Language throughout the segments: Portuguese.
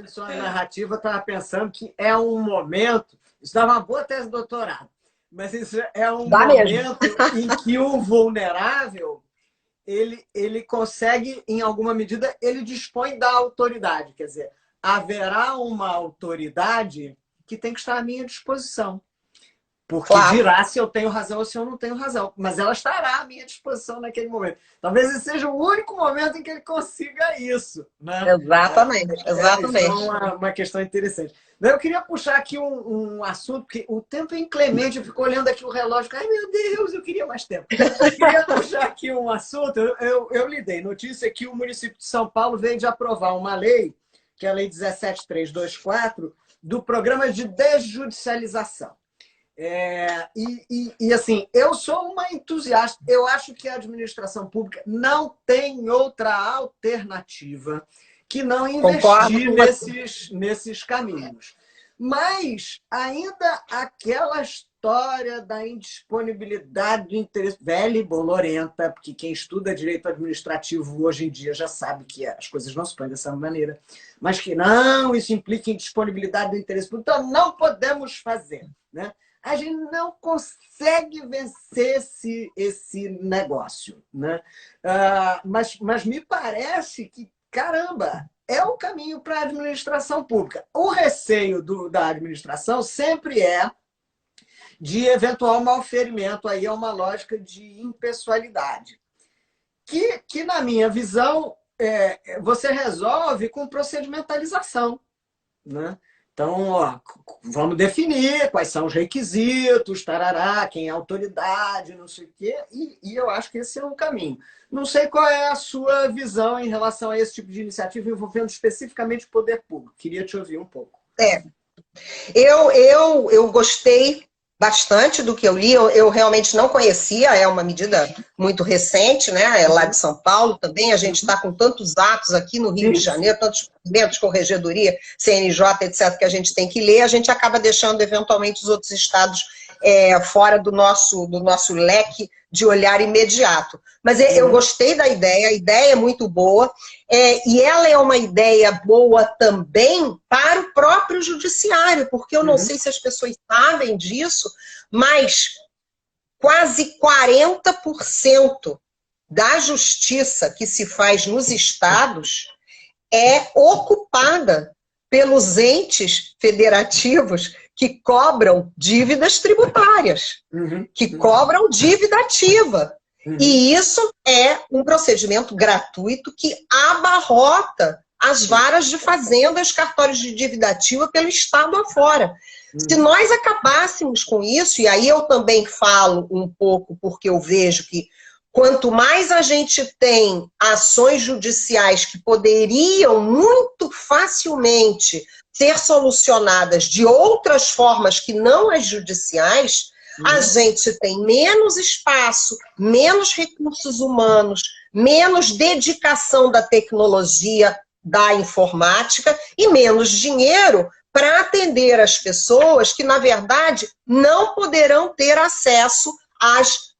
sua narrativa, eu estava pensando que é um momento... Isso dá uma boa tese de doutorado. Mas isso é um momento em que o vulnerável, ele consegue, em alguma medida, ele dispõe da autoridade. Quer dizer, haverá uma autoridade que tem que estar à minha disposição. Porque dirá se eu tenho razão ou se eu não tenho razão. Mas ela estará à minha disposição naquele momento. Talvez esse seja o único momento em que ele consiga isso. Né? Exatamente, exatamente. Isso é uma questão interessante. Eu queria puxar aqui um assunto, porque o tempo é inclemente. Eu fico olhando aqui o relógio. Ai, meu Deus, eu queria mais tempo. Eu queria puxar aqui um assunto. Eu lhe dei notícia que o município de São Paulo veio de aprovar uma lei, que é a Lei 17.324, do Programa de Desjudicialização. Assim, eu sou uma entusiasta. Eu acho que a administração pública não tem outra alternativa que não investir nesses caminhos. Mas ainda aquela história da indisponibilidade do interesse velha e bolorenta, porque quem estuda direito administrativo hoje em dia já sabe que as coisas não se põem dessa maneira, mas que não, isso implica indisponibilidade do interesse público, então não podemos fazer, né? A gente não consegue vencer esse negócio, né? Mas me parece que, caramba, é o caminho para a administração pública. O receio da administração sempre é de eventual malferimento, aí é uma lógica de impessoalidade, que na minha visão, você resolve com procedimentalização, né? Então, vamos definir quais são os requisitos, tarará, quem é a autoridade, não sei o quê, e eu acho que esse é um caminho. Não sei qual é a sua visão em relação a esse tipo de iniciativa envolvendo especificamente o poder público. Queria te ouvir um pouco. Eu gostei bastante do que eu li, eu realmente não conhecia, é uma medida muito recente, né? É lá de São Paulo também, a gente está com tantos atos aqui no Rio de Janeiro, tantos documentos, corregedoria, CNJ, etc., que a gente tem que ler, a gente acaba deixando eventualmente os outros estados fora do nosso leque de olhar imediato. Mas eu gostei da ideia, a ideia é muito boa, e ela é uma ideia boa também para o próprio judiciário, porque eu não sei se as pessoas sabem disso, mas quase 40% da justiça que se faz nos estados é ocupada pelos entes federativos que cobram dívidas tributárias, que cobram dívida ativa. E isso é um procedimento gratuito que abarrota as varas de fazenda, os cartórios de dívida ativa pelo estado afora. Se nós acabássemos com isso, e aí eu também falo um pouco porque eu vejo que quanto mais a gente tem ações judiciais que poderiam muito facilmente ser solucionadas de outras formas que não as judiciais, a gente tem menos espaço, menos recursos humanos, menos dedicação da tecnologia, da informática e menos dinheiro para atender as pessoas que, na verdade, não poderão ter acesso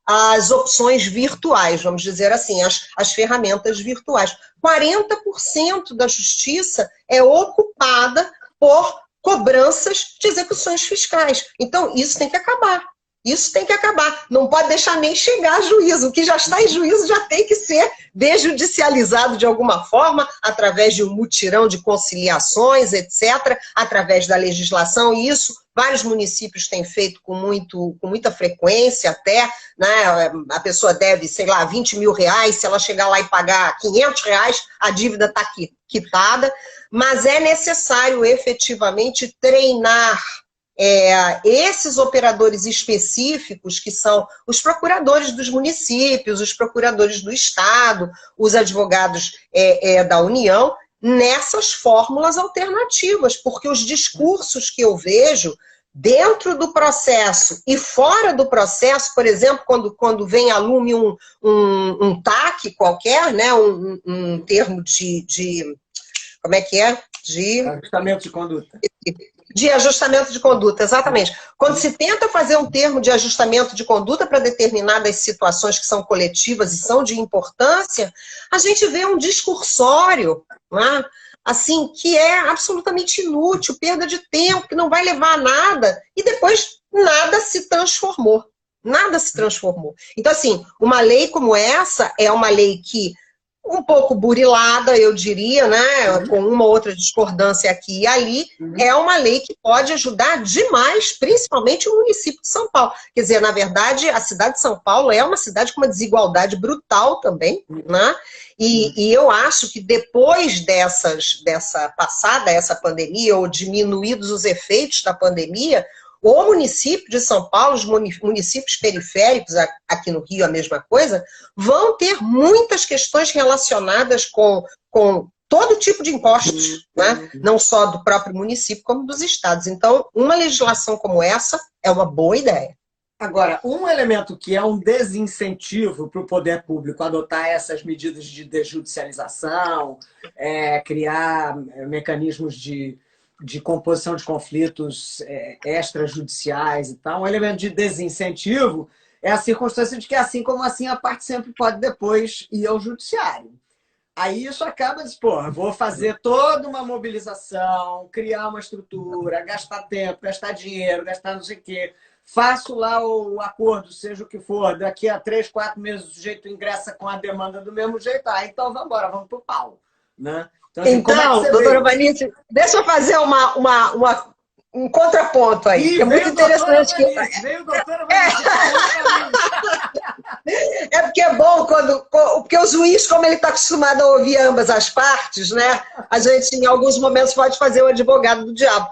às opções virtuais, vamos dizer assim, as ferramentas virtuais. 40% da justiça é ocupada por cobranças de execuções fiscais. Então, isso tem que acabar. Isso tem que acabar. Não pode deixar nem chegar a juízo. O que já está em juízo já tem que ser desjudicializado de alguma forma, através de um mutirão de conciliações, etc., através da legislação. E isso vários municípios têm feito com muita frequência até, né? A pessoa deve, sei lá, 20 mil reais, se ela chegar lá e pagar 500 reais, a dívida está quitada. Mas é necessário efetivamente treinar esses operadores específicos, que são os procuradores dos municípios, os procuradores do Estado, os advogados da União, nessas fórmulas alternativas, porque os discursos que eu vejo dentro do processo e fora do processo, por exemplo, quando vem a lume um TAC qualquer, né, um termo de como é que é? De ajustamento de conduta. De ajustamento de conduta, exatamente. Quando se tenta fazer um termo de ajustamento de conduta para determinadas situações que são coletivas e são de importância, a gente vê um discursório, né? assim, que é absolutamente inútil, perda de tempo, que não vai levar a nada, e depois nada se transformou. Nada se transformou. Então, assim, uma lei como essa é uma lei que, um pouco burilada, eu diria, né, com uma ou outra discordância aqui e ali, é uma lei que pode ajudar demais, principalmente o município de São Paulo. Quer dizer, na verdade, a cidade de São Paulo é uma cidade com uma desigualdade brutal também, né? E eu acho que depois dessa passada, essa pandemia, ou diminuídos os efeitos da pandemia, o município de São Paulo, os municípios periféricos, aqui no Rio a mesma coisa, vão ter muitas questões relacionadas com todo tipo de impostos, né? Não só do próprio município, como dos estados. Então, uma legislação como essa é uma boa ideia. Agora, um elemento que é um desincentivo para o poder público adotar essas medidas de desjudicialização, criar mecanismos de composição de conflitos extrajudiciais e tal, um elemento de desincentivo é a circunstância de que, assim como assim, a parte sempre pode depois ir ao judiciário. Aí isso acaba de, vou fazer toda uma mobilização, criar uma estrutura, gastar tempo, gastar dinheiro, gastar não sei o quê, faço lá o acordo, seja o que for, daqui a 3, 4 meses o sujeito ingressa com a demanda do mesmo jeito, então vamos embora, vamos pro pau, né? Então, doutora Vanice, deixa eu fazer um contraponto aí, que é muito interessante. Veio doutora Vanice. É porque é bom porque o juiz, como ele está acostumado a ouvir ambas as partes, né? A gente, em alguns momentos, pode fazer o advogado do diabo.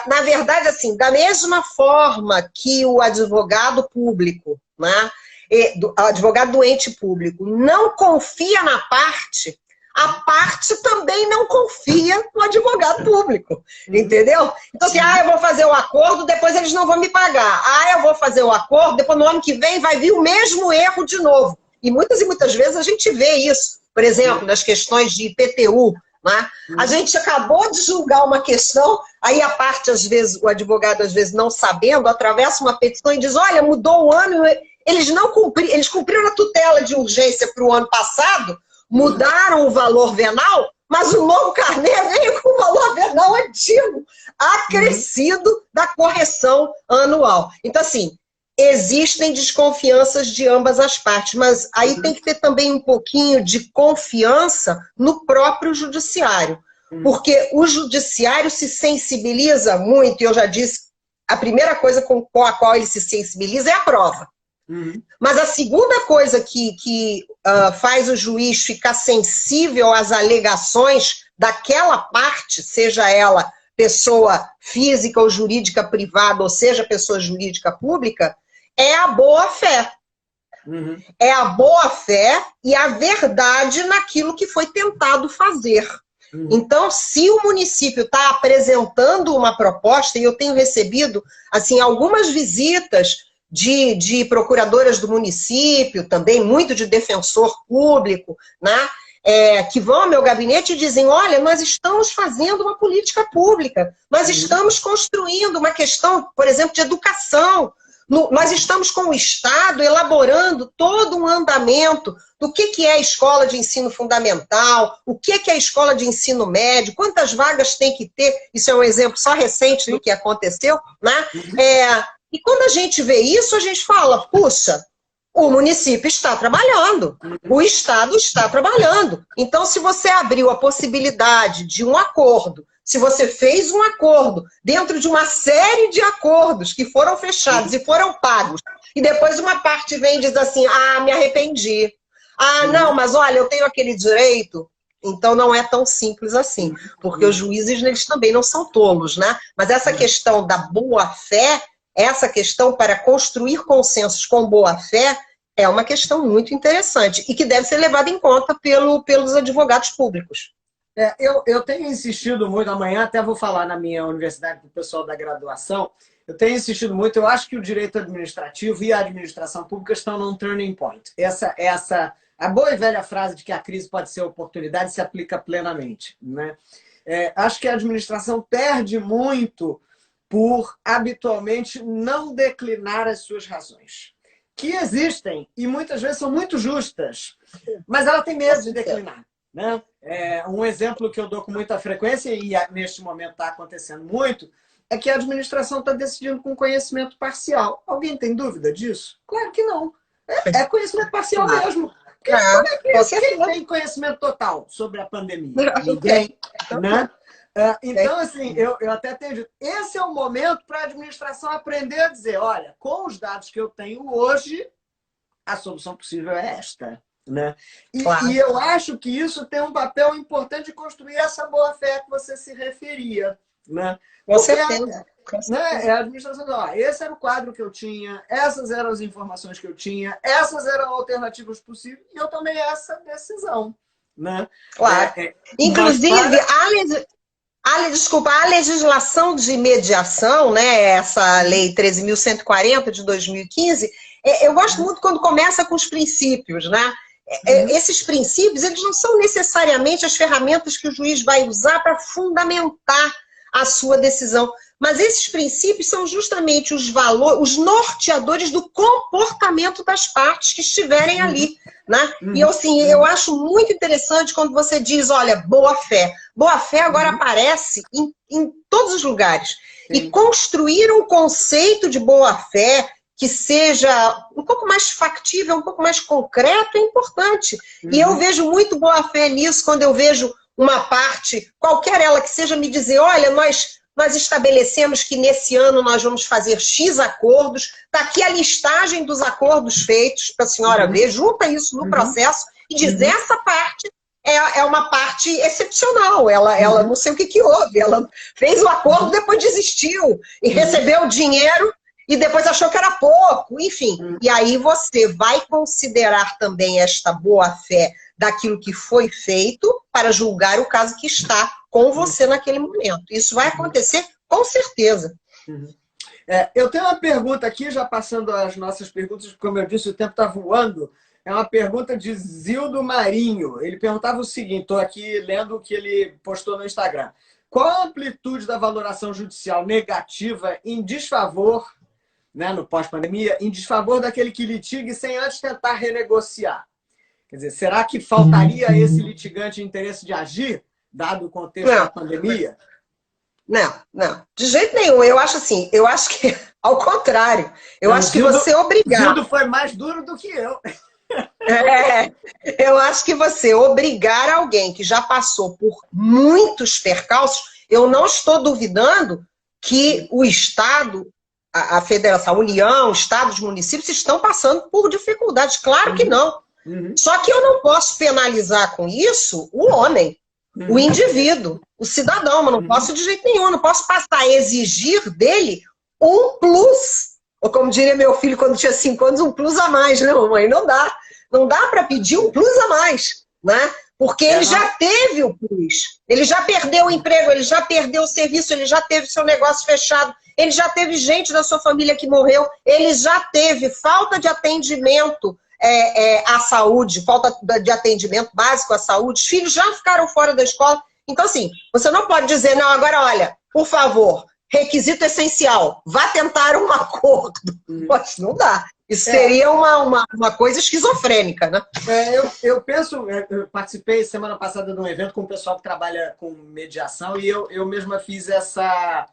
Na verdade, assim, da mesma forma que o advogado público, né? O advogado do ente público não confia na parte, a parte também não confia no advogado público, entendeu? Então, assim, eu vou fazer o acordo, depois eles não vão me pagar. Eu vou fazer o acordo, depois no ano que vem vai vir o mesmo erro de novo. E muitas vezes a gente vê isso, por exemplo, nas questões de IPTU, né? A gente acabou de julgar uma questão, aí a parte, às vezes, o advogado, às vezes, não sabendo, atravessa uma petição e diz, olha, mudou o ano, eles não cumpriram, eles cumpriram a tutela de urgência para o ano passado, mudaram o valor venal, mas o novo carnê veio com o valor venal antigo, acrescido da correção anual. Então, assim, existem desconfianças de ambas as partes, mas aí tem que ter também um pouquinho de confiança no próprio judiciário, porque o judiciário se sensibiliza muito, e eu já disse, a primeira coisa com a qual ele se sensibiliza é a prova. Mas a segunda coisa que faz o juiz ficar sensível às alegações daquela parte, seja ela pessoa física ou jurídica privada, ou seja, pessoa jurídica pública, é a boa-fé. É a boa-fé e a verdade naquilo que foi tentado fazer. Então, se o município está apresentando uma proposta, e eu tenho recebido assim, algumas visitas de procuradoras do município, também muito de defensor público, né? Que vão ao meu gabinete e dizem, olha, nós estamos fazendo uma política pública, nós estamos construindo uma questão, por exemplo, de educação, nós estamos com o Estado elaborando todo um andamento do que é a escola de ensino fundamental, o que é a escola de ensino médio, quantas vagas tem que ter, isso é um exemplo só recente do que aconteceu, né? E quando a gente vê isso, a gente fala, puxa, o município está trabalhando, o Estado está trabalhando. Então, se você abriu a possibilidade de um acordo, se você fez um acordo dentro de uma série de acordos que foram fechados e foram pagos, e depois uma parte vem e diz assim, me arrependi. Não, mas olha, eu tenho aquele direito. Então, não é tão simples assim, porque os juízes, eles também não são tolos, né? Mas essa questão da boa-fé, essa questão para construir consensos com boa-fé é uma questão muito interessante e que deve ser levada em conta pelos advogados públicos. Eu tenho insistido muito, amanhã até vou falar na minha universidade para o pessoal da graduação, eu tenho insistido muito, eu acho que o direito administrativo e a administração pública estão num turning point. A boa e velha frase de que a crise pode ser oportunidade se aplica plenamente, né? Acho que a administração perde muito por, habitualmente, não declinar as suas razões. Que existem, e muitas vezes são muito justas, mas ela tem medo de declinar. né? Um exemplo que eu dou com muita frequência, e neste momento está acontecendo muito, é que a administração está decidindo com conhecimento parcial. Alguém tem dúvida disso? Claro que não. É conhecimento parcial mesmo. Quem tem conhecimento total sobre a pandemia? Ninguém, né? Então, assim, eu até tenho dito, esse é o momento para a administração aprender a dizer, olha, com os dados que eu tenho hoje, a solução possível é esta. Né? E eu acho que isso tem um papel importante de construir essa boa-fé que você se referia. Né? Com certeza. Né? A administração diz, ó, esse era o quadro que eu tinha, essas eram as informações que eu tinha, essas eram alternativas possíveis, e eu tomei essa decisão. Né? Claro. Inclusive, a legislação de mediação, né, essa lei 13.140 de 2015, eu gosto muito quando começa com os princípios, né? Esses princípios, eles não são necessariamente as ferramentas que o juiz vai usar para fundamentar a sua decisão, mas esses princípios são justamente os valores, os norteadores do comportamento das partes que estiverem ali, né? E assim, eu acho muito interessante quando você diz, olha, boa-fé. Boa-fé agora aparece em todos os lugares. E construir um conceito de boa-fé que seja um pouco mais factível, um pouco mais concreto, é importante. E eu vejo muito boa-fé nisso, quando eu vejo uma parte, qualquer ela que seja, me dizer, olha, nós estabelecemos que nesse ano nós vamos fazer X acordos, está aqui a listagem dos acordos feitos para a senhora ver, junta isso no processo e diz, essa parte é uma parte excepcional, ela não sei o que houve, ela fez o acordo, depois desistiu e recebeu o dinheiro e depois achou que era pouco, enfim. E aí você vai considerar também esta boa-fé daquilo que foi feito para julgar o caso que está com você naquele momento. Isso vai acontecer com certeza. Eu tenho uma pergunta aqui, já passando as nossas perguntas, como eu disse, o tempo está voando. É uma pergunta de Zildo Marinho. Ele perguntava o seguinte, estou aqui lendo o que ele postou no Instagram. Qual a amplitude da valoração judicial negativa em desfavor, né, no pós-pandemia, em desfavor daquele que litigue sem antes tentar renegociar? Quer dizer, será que faltaria a esse litigante interesse de agir, dado o contexto da pandemia? Não, de jeito nenhum. Eu acho assim, eu acho que, ao contrário, eu acho que você obrigar... Zildo foi mais duro do que eu. Eu acho que você obrigar alguém que já passou por muitos percalços, eu não estou duvidando que o Estado, a Federação, a União, Estados, municípios estão passando por dificuldades. Claro que não. Só que eu não posso penalizar com isso o homem, o indivíduo, o cidadão, mas não posso de jeito nenhum, não posso passar a exigir dele um plus. Ou como diria meu filho quando tinha 5 anos, um plus a mais, né, mamãe? Não dá. Não dá para pedir um plus a mais, né? Porque ele já teve o plus. Ele já perdeu o emprego, ele já perdeu o serviço, ele já teve seu negócio fechado, ele já teve gente da sua família que morreu, ele já teve falta de atendimento à saúde, falta de atendimento básico à saúde, os filhos já ficaram fora da escola. Então, assim, você não pode dizer, não, agora, olha, por favor, requisito essencial, vá tentar um acordo. Mas não dá. Isso seria uma coisa esquizofrênica, né? Eu participei semana passada de um evento com o pessoal que trabalha com mediação e eu mesma fiz essa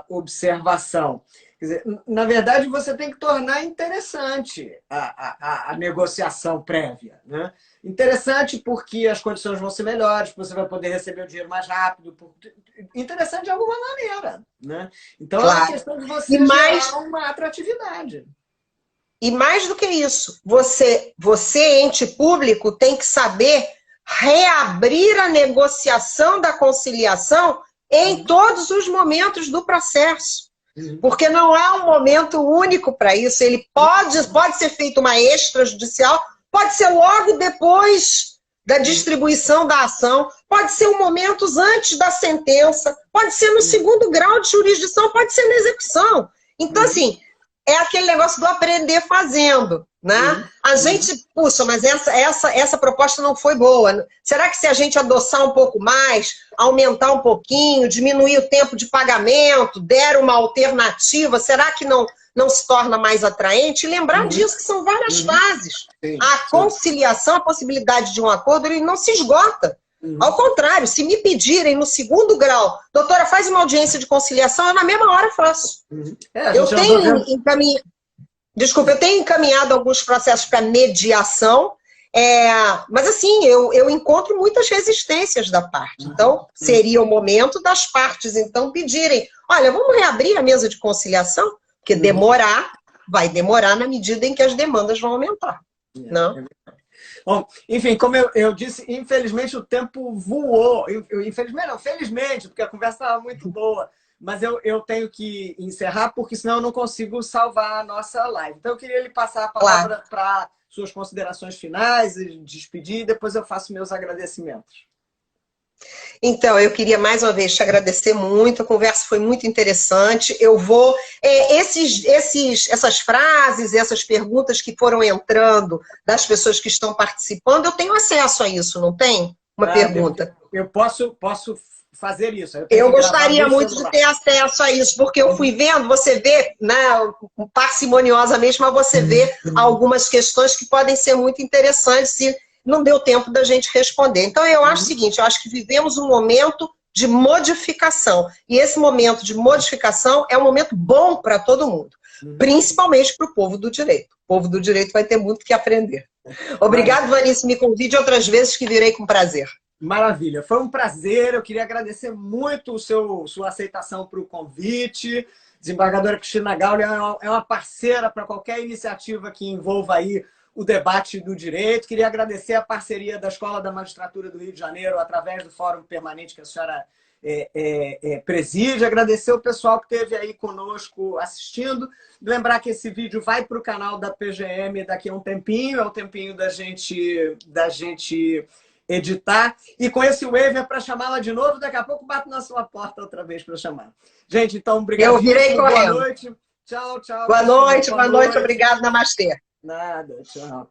observação. Quer dizer, na verdade, você tem que tornar interessante a negociação prévia, né? Interessante porque as condições vão ser melhores, você vai poder receber o dinheiro mais rápido. Interessante de alguma maneira, né? Então, é uma questão de você gerar uma atratividade. E mais do que isso, você, ente público, tem que saber reabrir a negociação da conciliação em todos os momentos do processo. Porque não há um momento único para isso. Ele pode ser feito uma extrajudicial, pode ser logo depois da distribuição da ação, pode ser um momento antes da sentença, pode ser no segundo grau de jurisdição, pode ser na execução. Então, assim, é aquele negócio do aprender fazendo, né? A gente, puxa, mas essa proposta não foi boa. Será que se a gente adoçar um pouco mais, aumentar um pouquinho, diminuir o tempo de pagamento, der uma alternativa, será que não não se torna mais atraente, e lembrar disso, que são várias fases. A conciliação, a possibilidade de um acordo, ele não se esgota. Ao contrário, se me pedirem no segundo grau, doutora, faz uma audiência de conciliação, eu na mesma hora faço. Eu tenho encaminhado alguns processos para mediação, mas assim, eu encontro muitas resistências da parte. Então, seria o momento das partes, então, pedirem, olha, vamos reabrir a mesa de conciliação, porque vai demorar na medida em que as demandas vão aumentar. Não? Bom, enfim, como eu disse, infelizmente o tempo voou. Infelizmente não, felizmente, porque a conversa estava muito boa. Mas eu tenho que encerrar, porque senão eu não consigo salvar a nossa live. Então eu queria lhe passar a palavra para suas considerações finais, despedir, e depois eu faço meus agradecimentos. Então, eu queria mais uma vez te agradecer muito, a conversa foi muito interessante. Eu vou... essas frases, essas perguntas que foram entrando das pessoas que estão participando, eu tenho acesso a isso, não tem? Uma pergunta. Eu posso fazer isso. Eu gostaria muito de ter acesso a isso, porque eu fui vendo, você vê, né, parcimoniosamente, mas você vê algumas questões que podem ser muito interessantes e não deu tempo da gente responder. Então, eu acho o seguinte, eu acho que vivemos um momento de modificação. E esse momento de modificação é um momento bom para todo mundo, principalmente para o povo do direito. O povo do direito vai ter muito que aprender. Obrigado, Vanice, me convide outras vezes que virei com prazer. Maravilha, foi um prazer. Eu queria agradecer muito sua aceitação para o convite. Desembargadora Cristina Gauli é uma parceira para qualquer iniciativa que envolva aí o debate do direito. Queria agradecer a parceria da Escola da Magistratura do Rio de Janeiro através do Fórum Permanente que a senhora preside. Agradecer o pessoal que esteve aí conosco assistindo. Lembrar que esse vídeo vai para o canal da PGM daqui a um tempinho. É o tempinho da gente editar. E com esse waiver para chamá-la de novo, daqui a pouco bato na sua porta outra vez para chamar. Gente, então, obrigado. Eu virei correndo. Boa noite. Tchau, tchau. Boa noite, obrigado, namastê. Nada, tchau.